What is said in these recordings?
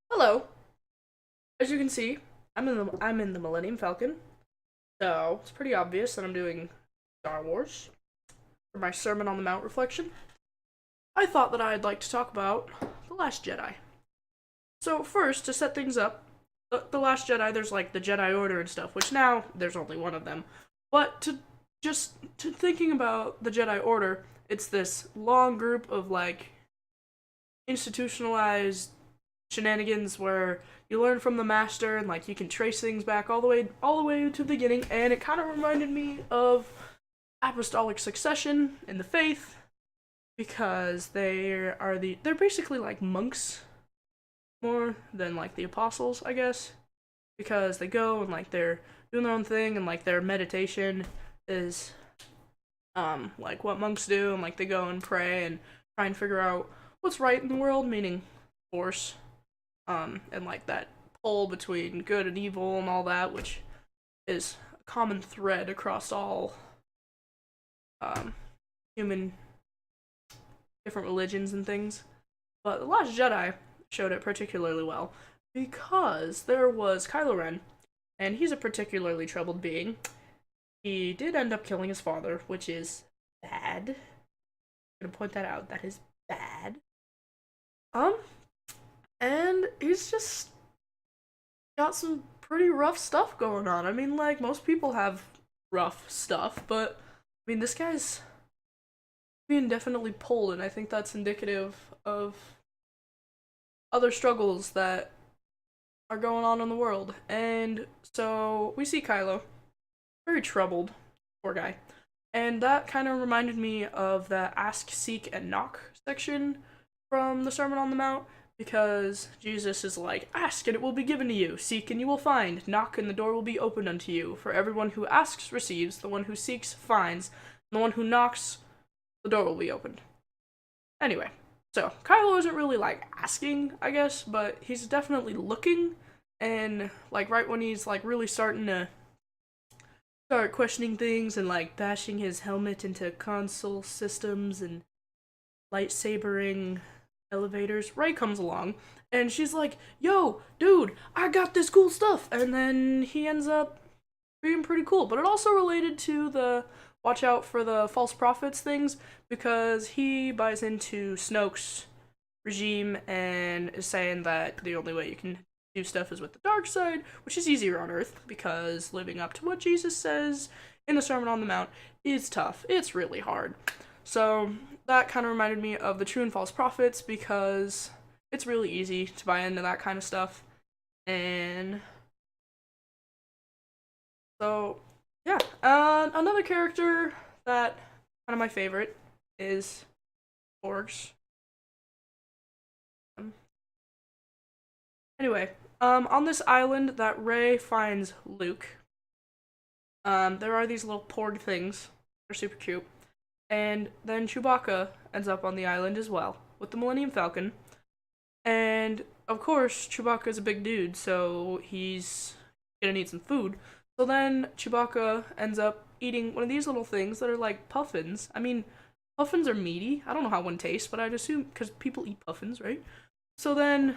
Hello. As you can see, I'm in the Millennium Falcon, so it's pretty obvious that I'm doing Star Wars for my Sermon on the Mount reflection. I thought that I'd like to talk about The Last Jedi. So first, to set things up, the Last Jedi, there's like the Jedi Order and stuff, which now there's only one of them. But to thinking about the Jedi Order, it's this long group of like institutionalized shenanigans where you learn from the master and like you can trace things back all the way to the beginning, and it kind of reminded me of apostolic succession in the faith because they're basically like monks more than like the apostles, I guess, because they go and like they're doing their own thing and like their meditation is like what monks do, and like they go and pray and try and figure out what's right in the world, meaning force, and like that pull between good and evil and all that, which is a common thread across all um, human different religions and things. But The Last Jedi showed it particularly well because there was Kylo Ren, and he's a particularly troubled being. He did end up killing his father, which is bad. I'm gonna point that out. That is bad. Um, and he's just got some pretty rough stuff going on. I mean, like, most people have rough stuff, but I mean, this guy's being definitely pulled, and I think that's indicative of other struggles that are going on in the world. And so we see Kylo, very troubled, poor guy. And that kind of reminded me of the Ask, Seek, and Knock section from the Sermon on the Mount, because Jesus is like, ask and it will be given to you, seek and you will find, knock and the door will be opened unto you. For everyone who asks receives, the one who seeks finds, and the one who knocks, the door will be opened. Anyway, so Kylo isn't really like asking, I guess, but he's definitely looking, and like right when he's like really starting to start questioning things and like bashing his helmet into console systems and lightsabering elevators, Ray comes along and she's like, yo, dude, I got this cool stuff. And then he ends up being pretty cool. But it also related to the watch out for the false prophets things, because he buys into Snoke's regime and is saying that the only way you can do stuff is with the dark side, which is easier on Earth because living up to what Jesus says in the Sermon on the Mount is tough. It's really hard. So that kind of reminded me of the true and false prophets because it's really easy to buy into that kind of stuff. And so, yeah. Another character that kind of my favorite is Orgs. Um, anyway, on this island that Rey finds Luke, there are these little porg things. They're super cute. And then Chewbacca ends up on the island as well with the Millennium Falcon. And of course, Chewbacca's a big dude, so he's gonna need some food. So then Chewbacca ends up eating one of these little things that are like puffins. I mean, puffins are meaty. I don't know how one tastes, but I'd assume because people eat puffins, right? So then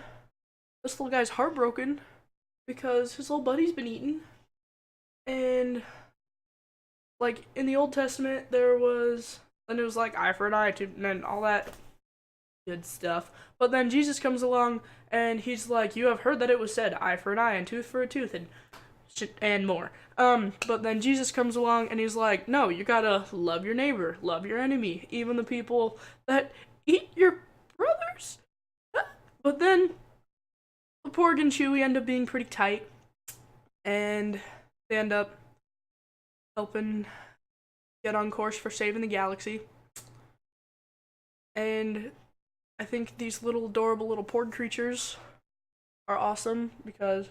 this little guy's heartbroken because his little buddy's been eaten. And like in the Old Testament, there was, and it was like eye for an eye, and all that good stuff. But then Jesus comes along and he's like, "You have heard that it was said, eye for an eye and tooth for a tooth, and shit and more." But then Jesus comes along and he's like, "No, you gotta love your neighbor, love your enemy, even the people that eat your brothers." But then the Porg and Chewie end up being pretty tight, and they end up helping get on course for saving the galaxy. And I think these little adorable little Porg creatures are awesome because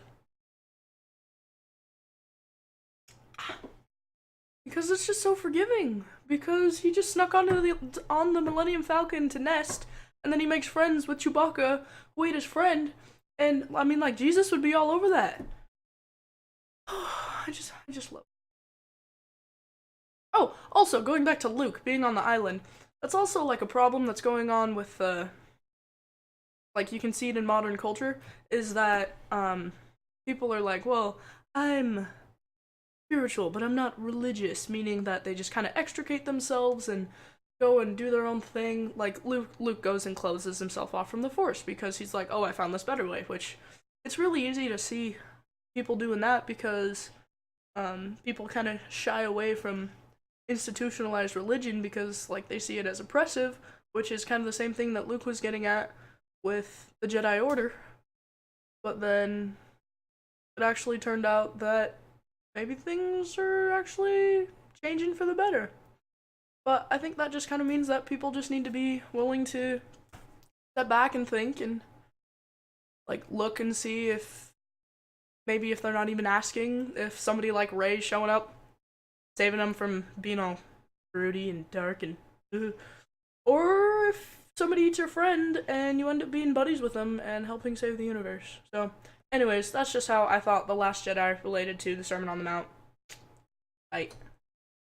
it's just so forgiving. Because he just snuck on the Millennium Falcon to nest, and then he makes friends with Chewbacca, who ate his friend, and I mean, like, Jesus would be all over that. I just love. Oh, also going back to Luke being on the island, that's also like a problem that's going on with like you can see it in modern culture, is that people are like, well, I'm spiritual, but I'm not religious, meaning that they just kind of extricate themselves and go and do their own thing. Like Luke goes and closes himself off from the Force because he's like, oh, I found this better way. Which it's really easy to see people doing that because people kind of shy away from institutionalized religion because like they see it as oppressive, which is kind of the same thing that Luke was getting at with the Jedi Order. But then it actually turned out that maybe things are actually changing for the better. But I think that just kind of means that people just need to be willing to step back and think and like look and see if maybe if they're not even asking, if somebody like Rey showing up, saving them from being all broody and dark and or if somebody eats your friend and you end up being buddies with them and helping save the universe. So, anyways, that's just how I thought The Last Jedi related to the Sermon on the Mount. Bye.